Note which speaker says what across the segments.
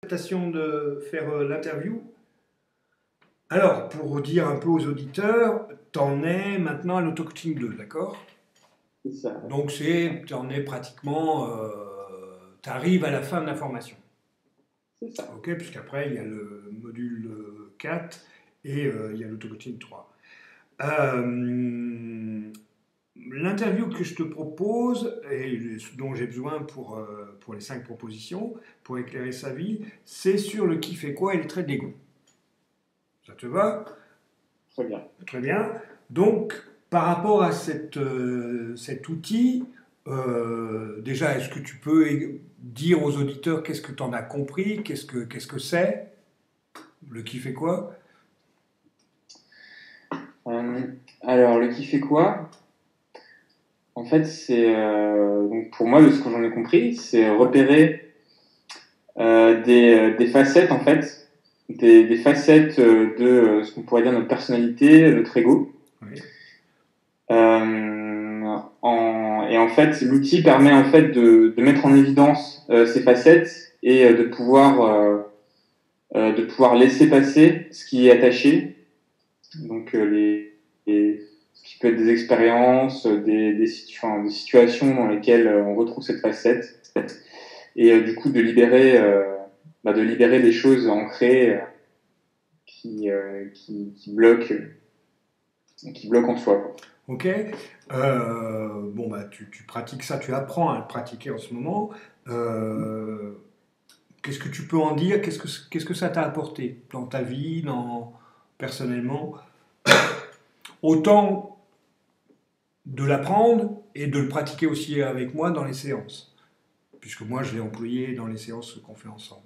Speaker 1: Acceptation de faire l'interview. Alors, pour dire un peu aux auditeurs, t'en es maintenant à l'auto-coaching 2, d'accord?
Speaker 2: C'est ça, ouais.
Speaker 1: Donc, t'en es pratiquement, t'arrives à la fin de la formation.
Speaker 2: C'est ça.
Speaker 1: Ok, puisqu'après, il y a le module 4 et il y a l'auto-coaching 3. L'interview que je te propose, et dont j'ai besoin pour les 5 propositions, pour éclairer sa vie, c'est sur le qui fait quoi et les traits de l'ego. Ça te va?
Speaker 2: Très bien.
Speaker 1: Très bien. Donc, par rapport à cet outil, déjà, est-ce que tu peux dire aux auditeurs qu'est-ce que tu en as compris, qu'est-ce que c'est, le qui fait quoi?
Speaker 2: Euh, alors, le qui fait quoi? En fait, c'est donc pour moi, de ce que j'en ai compris, c'est repérer des facettes, en fait, des facettes de ce qu'on pourrait dire notre personnalité, notre ego.
Speaker 1: Oui.
Speaker 2: Et en fait, l'outil permet en fait de mettre en évidence ces facettes et de pouvoir laisser passer ce qui est attaché. Donc ce qui peut être des expériences, des situations dans lesquelles on retrouve cette facette, et du coup de libérer des choses ancrées qui bloquent en soi, quoi.
Speaker 1: Ok. Bon, bah, tu pratiques ça, tu apprends à le pratiquer en ce moment. Euh, Qu'est-ce que tu peux en dire? Qu'est-ce que ça t'a apporté dans ta vie, personnellement? Autant de l'apprendre et de le pratiquer aussi avec moi dans les séances, puisque moi je l'ai employé dans les séances qu'on fait ensemble.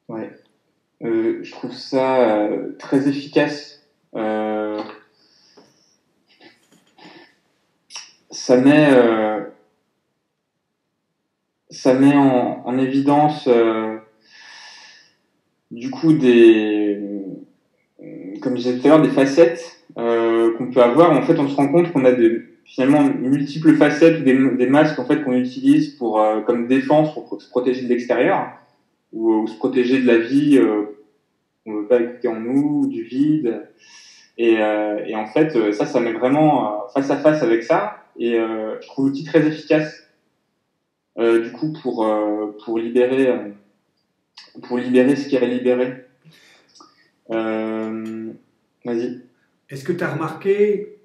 Speaker 2: Ouais. Je trouve ça très efficace. Ça met ça met en évidence du coup comme je disais tout à l'heure, des facettes qu'on peut avoir. En fait, on se rend compte qu'on a finalement multiples facettes, des masques en fait qu'on utilise pour comme défense pour se protéger de l'extérieur ou se protéger de la vie qu'on ne veut pas écouter en nous, du vide. Et en fait, ça met vraiment face à face avec ça. Et je trouve l'outil très efficace du coup pour libérer ce qu'il y a à libérer. Vas-y.
Speaker 1: Est-ce que tu as remarqué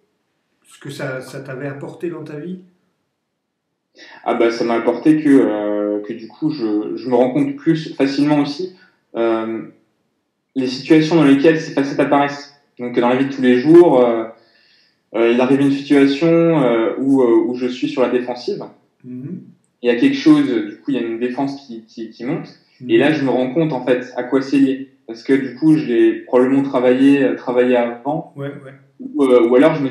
Speaker 1: ce que ça t'avait apporté dans ta vie?
Speaker 2: Ah bah ça m'a apporté que du coup je me rends compte plus facilement aussi euh, les situations dans lesquelles ces facettes apparaissent. Donc dans la vie de tous les jours, il arrive une situation où je suis sur la défensive.
Speaker 1: Mhm.
Speaker 2: Il y a quelque chose, du coup il y a une défense qui monte. Et là
Speaker 1: Mhm.
Speaker 2: je me rends compte en fait à quoi c'est lié. Parce que du coup je l'ai probablement travaillé avant.
Speaker 1: Ouais, ouais.
Speaker 2: Ou alors je me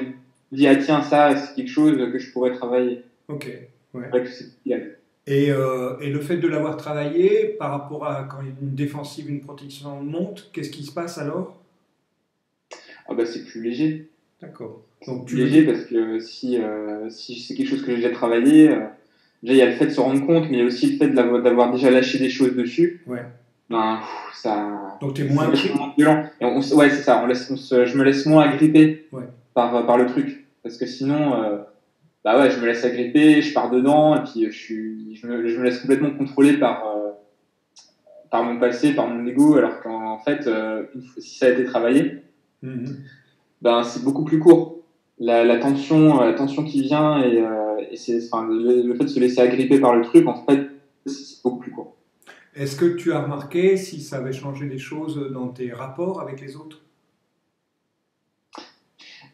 Speaker 2: dis ah tiens ça c'est quelque chose que je pourrais travailler.
Speaker 1: Ok, ouais.
Speaker 2: Ouais, que c'est
Speaker 1: Et le fait de l'avoir travaillé par rapport à quand une défensive, une protection monte, qu'est-ce qui se passe alors?
Speaker 2: ah bah c'est plus léger.
Speaker 1: D'accord.
Speaker 2: C'est
Speaker 1: Donc
Speaker 2: plus
Speaker 1: tu veux
Speaker 2: léger
Speaker 1: dire.
Speaker 2: parce que si c'est quelque chose que j'ai déjà travaillé, déjà il y a le fait de se rendre compte, mais il y a aussi le fait d'avoir déjà lâché des choses dessus.
Speaker 1: Ouais.
Speaker 2: Ben, ça,
Speaker 1: Donc tu es
Speaker 2: c'est
Speaker 1: moins
Speaker 2: vachement
Speaker 1: pris.
Speaker 2: moins violent. Et ouais, c'est ça. Je me laisse moins agripper
Speaker 1: Ouais.
Speaker 2: par le truc. Parce que sinon, bah ouais, je me laisse agripper, je pars dedans, et puis je me laisse complètement contrôler par mon passé, par mon ego, alors qu'en fait, si ça a été travaillé,
Speaker 1: Mhm.
Speaker 2: ben c'est beaucoup plus court. La tension qui vient et enfin, le fait de se laisser agripper par le truc, en fait, c'est beaucoup plus court.
Speaker 1: Est-ce que tu as remarqué si ça avait changé des choses dans tes rapports avec les autres?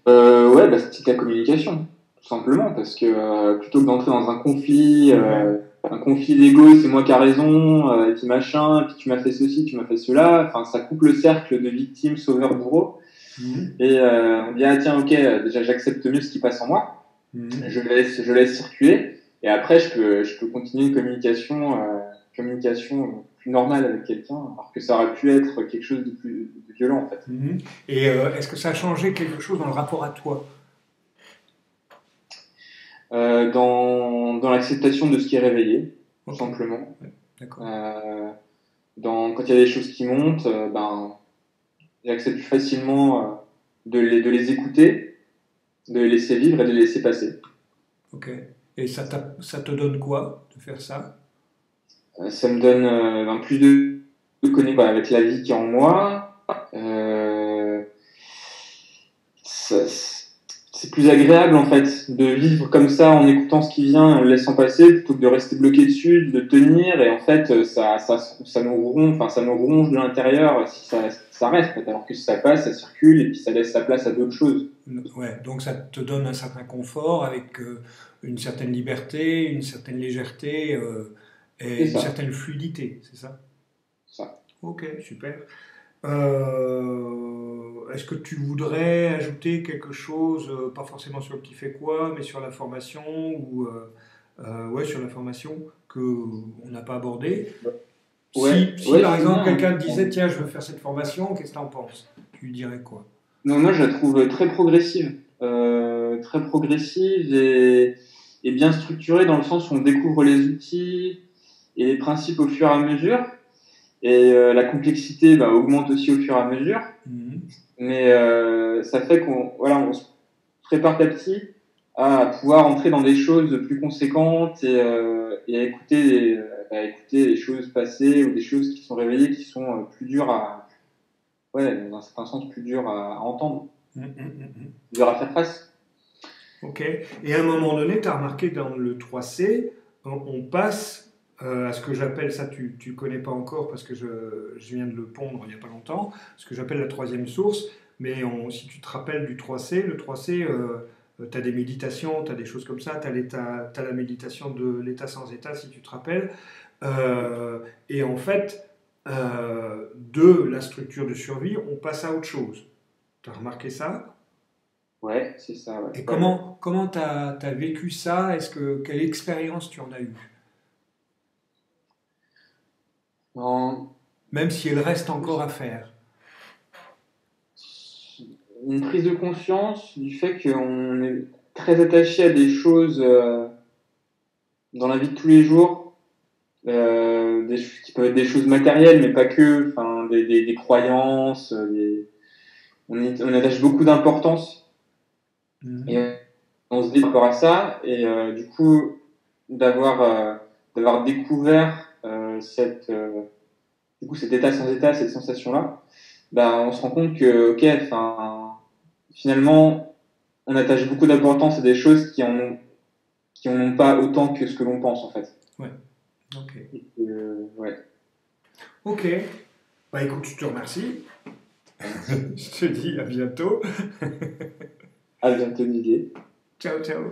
Speaker 2: Ouais, bah, c'est la communication, tout simplement, parce que plutôt que d'entrer dans
Speaker 1: Ouais.
Speaker 2: un conflit d'ego, c'est moi qui a raison, et puis machin, et puis tu m'as fait ceci, tu m'as fait cela, enfin, ça coupe le cercle de victime, sauveur, bourreau,
Speaker 1: Mhm.
Speaker 2: et on dit, ah tiens, ok, déjà j'accepte mieux ce qui passe en moi,
Speaker 1: Mhm.
Speaker 2: je laisse circuler, et après je peux continuer une communication plus normale avec quelqu'un, alors que ça aurait pu être quelque chose de violent, en fait.
Speaker 1: Mhm. Et est-ce que ça a changé quelque chose dans le rapport à toi?
Speaker 2: Dans l'acceptation de ce qui est réveillé, tout
Speaker 1: Ok,
Speaker 2: simplement.
Speaker 1: ouais, d'accord.
Speaker 2: Euh, quand il y a des choses qui montent, ben, j'accepte plus facilement de les écouter, de les laisser vivre et de les laisser passer.
Speaker 1: Ok. Et ça te donne quoi de faire ça?
Speaker 2: Ça me donne ben, plus de connexion avec la vie qui est en moi. Ça- c'est plus agréable en fait de vivre comme ça en écoutant ce qui vient et en le laissant passer plutôt que de rester bloqué dessus, de tenir et en fait ça nous ronge, enfin ça nous ronge de l'intérieur si ça reste alors que si ça passe, ça circule et puis ça laisse sa place à d'autres choses.
Speaker 1: Ouais, donc ça te donne un certain confort avec une certaine liberté, une certaine légèreté
Speaker 2: C'est
Speaker 1: et une
Speaker 2: ça,
Speaker 1: certaine fluidité, c'est ça?
Speaker 2: ça.
Speaker 1: Ok, super. Est-ce que tu voudrais ajouter quelque chose, pas forcément sur le qui fait quoi, mais sur la formation ou ouais, sur la formation que on n'a pas abordé? Si
Speaker 2: Ouais,
Speaker 1: par
Speaker 2: je veux
Speaker 1: exemple
Speaker 2: bien.
Speaker 1: quelqu'un te
Speaker 2: Hein.
Speaker 1: disait tiens, je veux faire cette formation, qu'est-ce que tu en penses? Tu lui dirais quoi?
Speaker 2: Non, moi je la trouve très progressive et bien structurée dans le sens où on découvre les outils et les principes au fur et à mesure. Et la complexité bah, augmente aussi au fur et à mesure.
Speaker 1: Mhm.
Speaker 2: Mais ça fait on se prépare petit à petit à pouvoir entrer dans des choses plus conséquentes et à écouter les choses passées ou des choses qui sont réveillées qui sont plus dures dans un certain sens, plus dures à entendre,
Speaker 1: Mhm, mhm, mhm.
Speaker 2: plus dures à faire face.
Speaker 1: Ok. Et à un moment donné, tu as remarqué dans le 3C, on passe à ce que j'appelle, ça tu connais pas encore parce que je viens de le pondre il n'y a pas longtemps, ce que j'appelle la troisième source. Mais si tu te rappelles du 3C, le 3C, tu as des méditations, tu as des choses comme ça, tu as la méditation de l'état sans état, si tu te rappelles. Et en fait, de la structure de survie, on passe à autre chose. Tu as remarqué ça?
Speaker 2: Ouais, c'est ça, ouais,
Speaker 1: Et
Speaker 2: tout à fait.
Speaker 1: comment t'as vécu ça? Quelle expérience tu en as eue?
Speaker 2: En-
Speaker 1: Même si elle reste encore à faire.
Speaker 2: une prise de conscience du fait qu'on est très attaché à des choses dans la vie de tous les jours, qui peuvent être des choses matérielles, mais pas que, enfin, des croyances, on attache beaucoup d'importance
Speaker 1: Mhm.
Speaker 2: et on se dit par rapport à ça, et du coup, d'avoir d'avoir découvert du coup, cet état sans état, cette sensation-là, bah, on se rend compte que, ok, enfin, finalement, on attache beaucoup d'importance à des choses qui en ont pas autant que ce que l'on pense, en fait.
Speaker 1: Ouais, ok.
Speaker 2: Ouais,
Speaker 1: Ok. Bah écoute, je te remercie.
Speaker 2: merci.
Speaker 1: Je te dis à bientôt.
Speaker 2: À bientôt, Didier.
Speaker 1: Ciao, ciao.